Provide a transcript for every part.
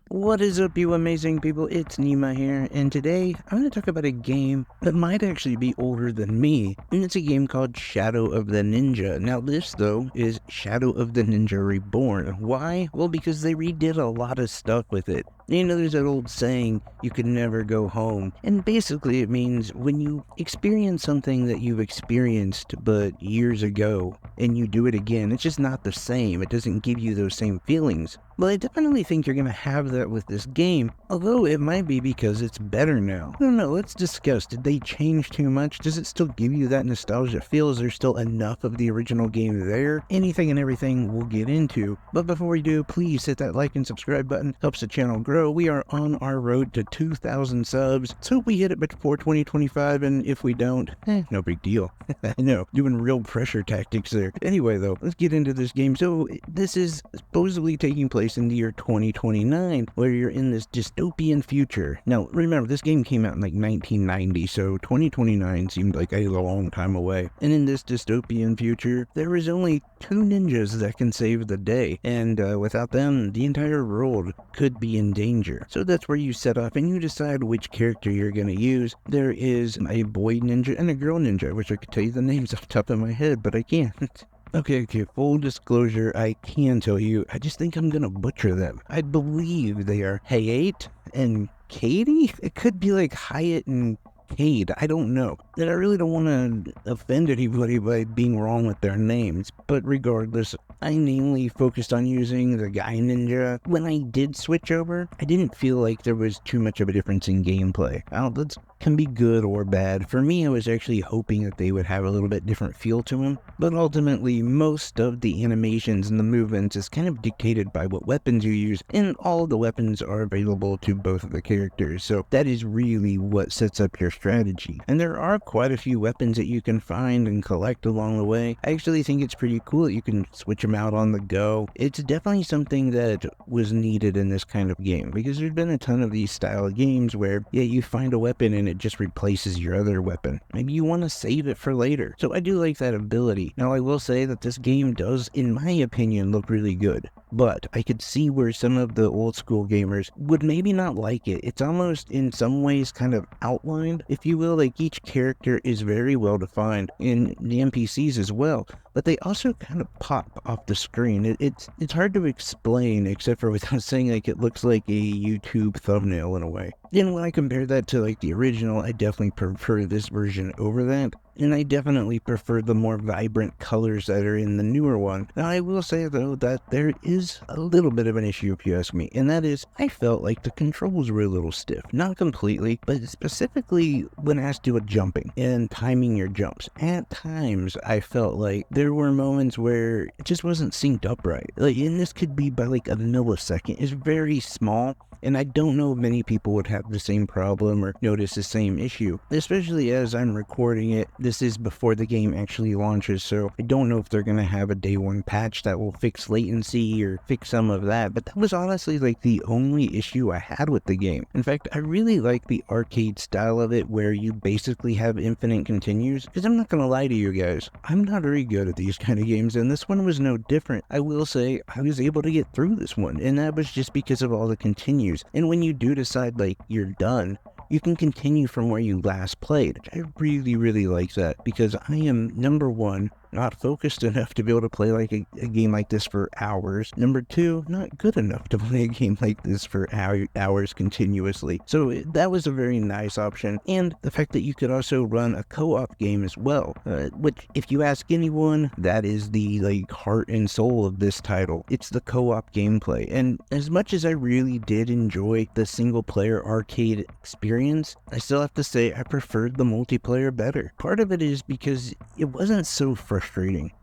What is up, you amazing people? It's Nima here, and today I'm going to talk about a game that might actually be older than me, and it's a game called Shadow of the Ninja. Now, this, though, is Shadow of the Ninja Reborn. Why? Well, because they redid a lot of stuff with it. You know, there's that old saying, you can never go home. And basically, it means when you experience something that you've experienced but years ago, and you do it again, it's just not the same. It doesn't give you those same feelings. Well, I definitely think you're going to have that with this game, although it might be because it's better now. I don't know, let's discuss. Did they change too much? Does it still give you that nostalgia feel? Is there still enough of the original game there? Anything and everything we'll get into. But before we do, please hit that like and subscribe button. Helps the channel grow. We are on our road to 2,000 subs. Let's hope we hit it before 2025, and if we don't, no big deal. I know, doing real pressure tactics there. Anyway, though, let's get into this game. So, this is supposedly taking place in the year 2029, where you're in this dystopian future. Now, remember, this game came out in like 1990, so 2029 seemed like a long time away. And in this dystopian future, there is only two ninjas that can save the day, and without them, the entire world could be in danger. So that's where you set off, and you decide which character you're going to use. There is a boy ninja and a girl ninja. I wish I could tell you the names off the top of my head, but I can't. Okay, full disclosure, I can tell you, I just think I'm gonna butcher them. I believe they are Hayate and Katie? It could be like Hyatt and Cade, I don't know. And I really don't want to offend anybody by being wrong with their names, but regardless, I mainly focused on using the guy ninja. When I did switch over, I didn't feel like there was too much of a difference in gameplay. That can be good or bad. For me, I was actually hoping that they would have a little bit different feel to them, but ultimately, most of the animations and the movements is kind of dictated by what weapons you use, and all of the weapons are available to both of the characters, so that is really what sets up your strategy. And there are quite a few weapons that you can find and collect along the way. I actually think it's pretty cool that you can switch them out on the go. It's definitely something that was needed in this kind of game, because there's been a ton of these style of games where, yeah, you find a weapon and it just replaces your other weapon. Maybe you want to save it for later. So I do like that ability. Now, I will say that this game does, in my opinion, look really good, but I could see where some of the old school gamers would maybe not like it. It's almost in some ways kind of outlined, if you will. Like, each character is very well defined, in the NPCs as well, but they also kind of pop off the screen. It's hard to explain, except for without saying, like, it looks like a YouTube thumbnail in a way. And when I compare that to like the original, I definitely prefer this version over that. And I definitely prefer the more vibrant colors that are in the newer one. Now, I will say, though, that there is a little bit of an issue, if you ask me, and that is, I felt like the controls were a little stiff. Not completely, but specifically when asked to do a jumping and timing your jumps. At times, I felt like there were moments where it just wasn't synced up right. Like, and this could be by like a millisecond. It's very small. And I don't know if many people would have the same problem or notice the same issue, especially as I'm recording it. This is before the game actually launches, so I don't know if they're going to have a day one patch that will fix latency or fix some of that, but that was honestly like the only issue I had with the game. In fact, I really like the arcade style of it where you basically have infinite continues, because I'm not going to lie to you guys, I'm not very good at these kind of games, and this one was no different. I will say I was able to get through this one, and that was just because of all the continues. And when you do decide like you're done, you can continue from where you last played. I really like that, because I am, number one, not focused enough to be able to play like a game like this for hours. Number two, not good enough to play a game like this for hours continuously. So that was a very nice option. And the fact that you could also run a co-op game as well, which, if you ask anyone, that is the like heart and soul of this title. It's the co-op gameplay. And as much as I really did enjoy the single player arcade experience, I still have to say I preferred the multiplayer better. Part of it is because it wasn't so frustrating.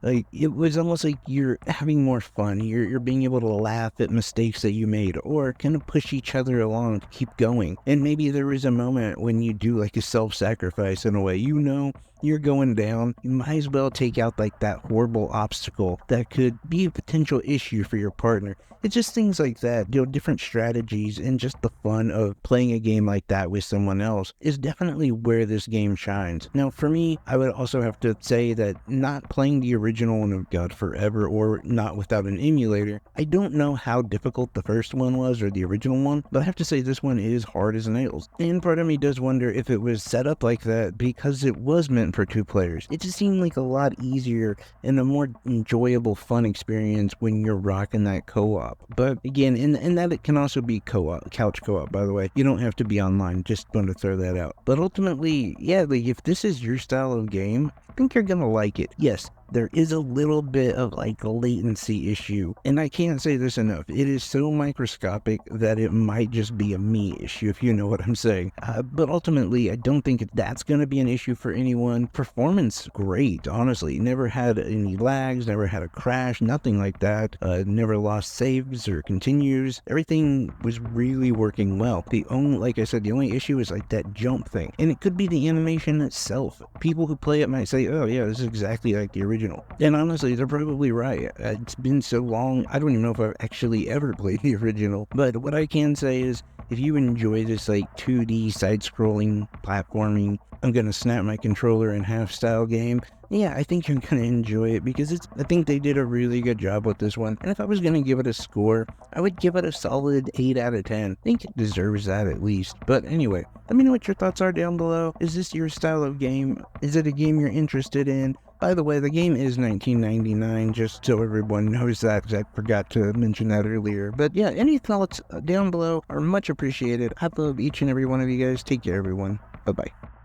Like, it was almost like you're having more fun. You're being able to laugh at mistakes that you made, or kind of push each other along to keep going. And maybe there is a moment when you do like a self-sacrifice in a way. You know you're going down, you might as well take out like that horrible obstacle that could be a potential issue for your partner. It's just things like that, different strategies, and just the fun of playing a game like that with someone else is definitely where this game shines. Now, for me, I would also have to say that not playing the original one of God Forever, or not without an emulator, I don't know how difficult the first one was, or the original one, but I have to say this one is hard as nails. And part of me does wonder if it was set up like that because it was meant for 2 players. It just seemed like a lot easier and a more enjoyable, fun experience when you're rocking that co-op. But again, and that it can also be co-op, couch co-op, by the way. You don't have to be online, just want to throw that out. But ultimately, yeah, like if this is your style of game, I think you're gonna like it. Yes, there is a little bit of like a latency issue, and I can't say this enough. It is so microscopic that it might just be a me issue, if you know what I'm saying. But ultimately, I don't think that's going to be an issue for anyone. Performance, great, honestly. Never had any lags, never had a crash, nothing like that. Never lost saves or continues. Everything was really working well. Like I said, the only issue is like that jump thing, and it could be the animation itself. People who play it might say, "Oh yeah, this is exactly like the original." And honestly, they're probably right. It's been so long, I don't even know if I've actually ever played the original. But what I can say is, if you enjoy this like 2D side-scrolling platforming, I'm gonna snap my controller in half style game, yeah, I think you're gonna enjoy it because I think they did a really good job with this one. And if I was gonna give it a score, I would give it a solid 8 out of 10. I think it deserves that at least. But anyway, let me know what your thoughts are down below. Is this your style of game? Is it a game you're interested in? By the way, the game is $19.99, just so everyone knows that, because I forgot to mention that earlier. But yeah, any thoughts down below are much appreciated. I love each and every one of you guys. Take care, everyone. Bye-bye.